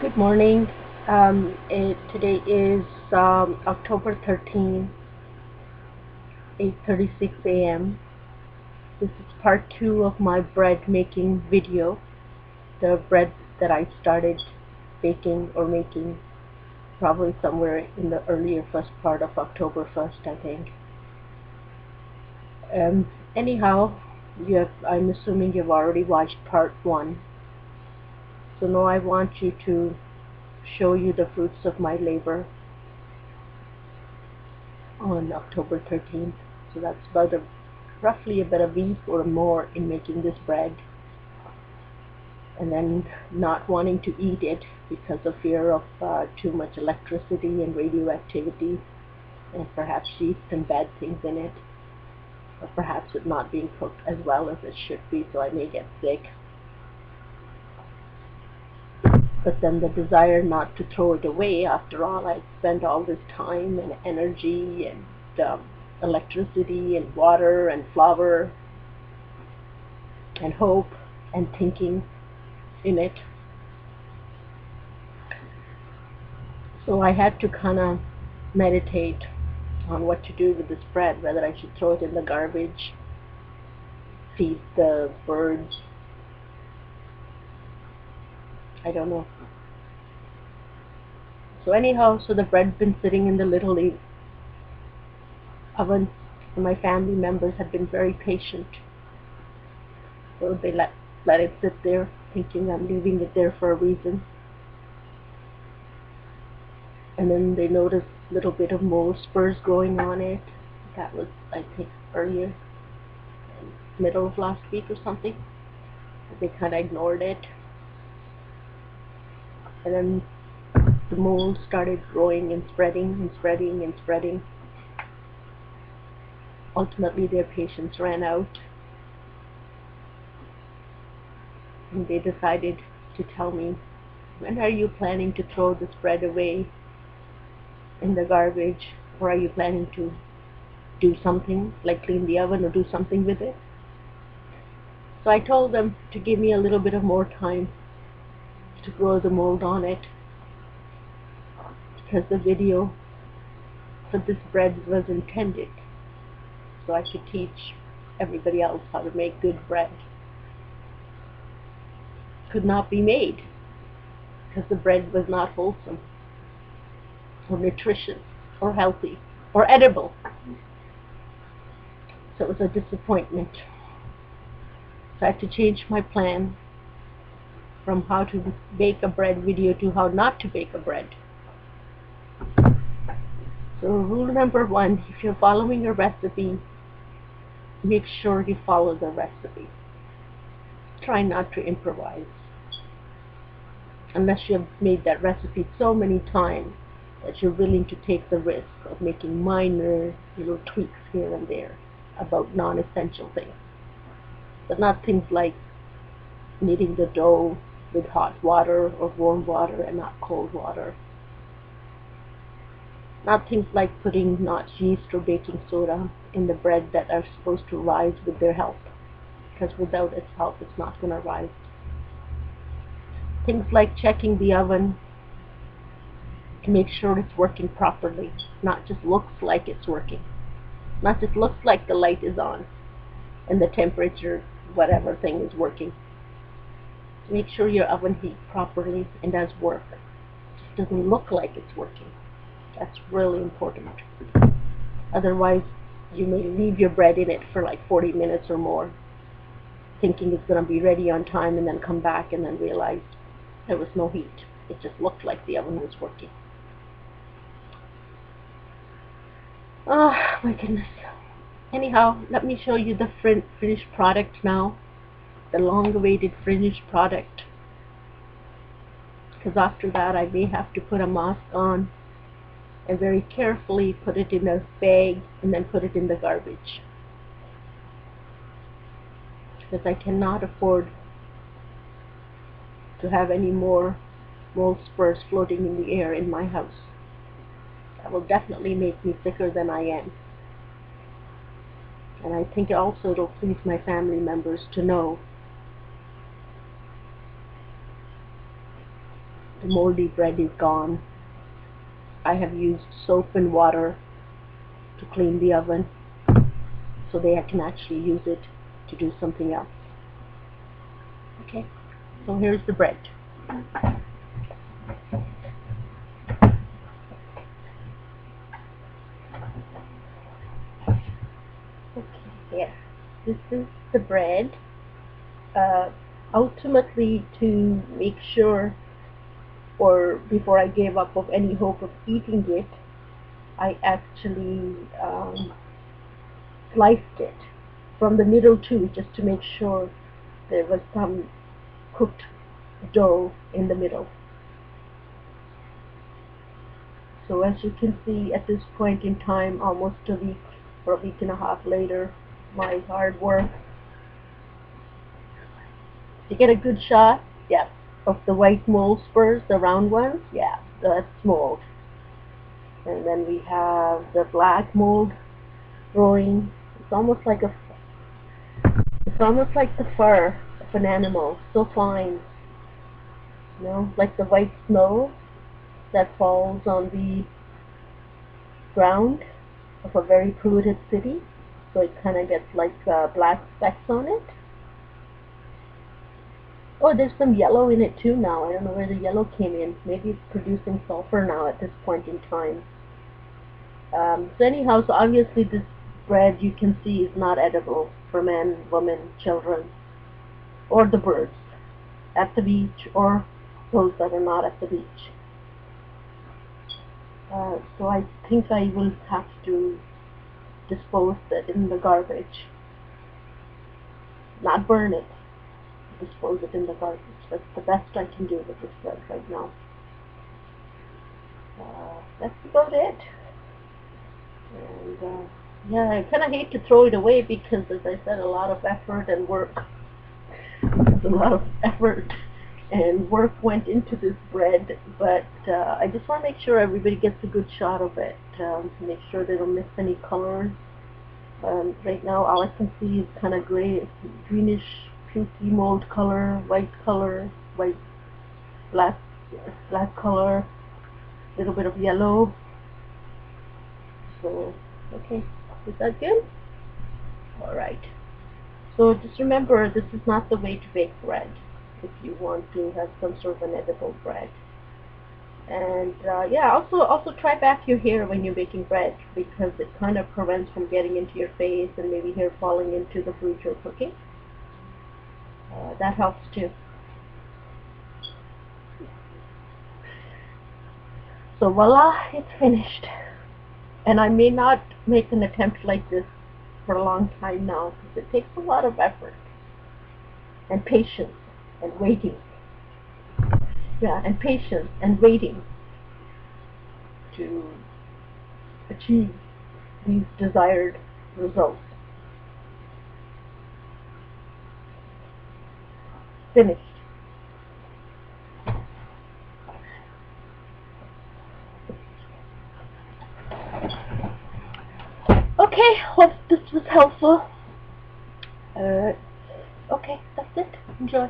Good morning. Today is October 13, 8:36 a.m. This is part 2 of my bread making video. The bread that I started baking or making probably somewhere in the earlier first part of October 1st, I think. Anyhow, I'm assuming you've already watched part 1. So now I want you to show you the fruits of my labor on October 13th. So that's roughly about a week or more in making this bread, and then not wanting to eat it because of fear of too much electricity and radioactivity, and perhaps yeast and bad things in it, or perhaps it not being cooked as well as it should be, so I may get sick. But then the desire not to throw it away. After all, I spent all this time and energy and electricity and water and flour and hope and thinking in it. So I had to kind of meditate on what to do with this bread, whether I should throw it in the garbage, feed the birds, I don't know. So anyhow, so the bread's been sitting in the little oven, and my family members have been very patient. So they let it sit there, thinking I'm leaving it there for a reason. And then they noticed a little bit of mold spurs growing on it. That was, I think, earlier, middle of last week or something. They kind of ignored it. And then the mold started growing and spreading and spreading and spreading. Ultimately, their patience ran out, and they decided to tell me, when are you planning to throw this bread away in the garbage, or are you planning to do something, like clean the oven or do something with it? So I told them to give me a little bit of more time to grow the mold on it, because the video for this bread was intended so I could teach everybody else how to make good bread. Could not be made because the bread was not wholesome or nutritious or healthy or edible. So it was a disappointment. So I had to change my plan from how to bake a bread video to how not to bake a bread. So rule number 1, if you're following a recipe, make sure you follow the recipe. Try not to improvise, unless you have made that recipe so many times that you're willing to take the risk of making minor little tweaks here and there about non-essential things. But not things like kneading the dough with hot water or warm water and not cold water. Not things like putting not yeast or baking soda in the bread that are supposed to rise with their help, because without its help it's not going to rise. Things like checking the oven to make sure it's working properly, not just looks like it's working, not just looks like the light is on and the temperature, whatever thing is working. So make sure your oven heats properly and does work. It just doesn't look like it's working. That's really important. Otherwise, you may leave your bread in it for like 40 minutes or more, thinking it's going to be ready on time, and then come back and then realize there was no heat. It just looked like the oven was working. Oh, my goodness. Anyhow, let me show you the finished product now, the long-awaited finished product, because after that I may have to put a mask on and very carefully put it in a bag and then put it in the garbage, because I cannot afford to have any more mold spurs floating in the air in my house. That will definitely make me sicker than I am. And I think also it'll please my family members to know The moldy bread is gone. I have used soap and water to clean the oven so they can actually use it to do something else. Okay, so here's the bread. Okay, here. This is the bread. Ultimately, to make sure, or before I gave up of any hope of eating it, I actually sliced it from the middle too, just to make sure there was some cooked dough in the middle. So as you can see, at this point in time, almost a week or a week and a half later, my hard work. You get a good shot, yes, of the white mold spurs, the round ones, yeah, that's mold. And then we have the black mold growing. It's almost like the fur of an animal, so fine, like the white snow that falls on the ground of a very polluted city. So it kind of gets like black specks on it. Oh, there's some yellow in it too now. I don't know where the yellow came in. Maybe it's producing sulfur now at this point in time. So anyhow, so obviously this bread, you can see, is not edible for men, women, children, or the birds at the beach, or those that are not at the beach. So I think I will have to dispose it in the garbage. Not burn it, dispose it in the garbage. That's the best I can do with this bread right now. That's about it. And yeah, I kind of hate to throw it away because, as I said, a lot of effort and work. A lot of effort and work went into this bread, but I just want to make sure everybody gets a good shot of it, to make sure they don't miss any colors. Right now, all I can see is kind of gray, greenish, pinky mold color, white, black color, a little bit of yellow. So, okay, is that good? All right. So just remember, this is not the way to bake bread if you want to have some sort of an edible bread. And yeah, also try back your hair when you're baking bread, because it kind of prevents from getting into your face and maybe hair falling into the food you're cooking. That helps too. So voila, it's finished. And I may not make an attempt like this for a long time now, because it takes a lot of effort and patience and waiting. Yeah, and patience and waiting to achieve these desired results. Finished. Okay, hope this was helpful. Okay, that's it. Enjoy.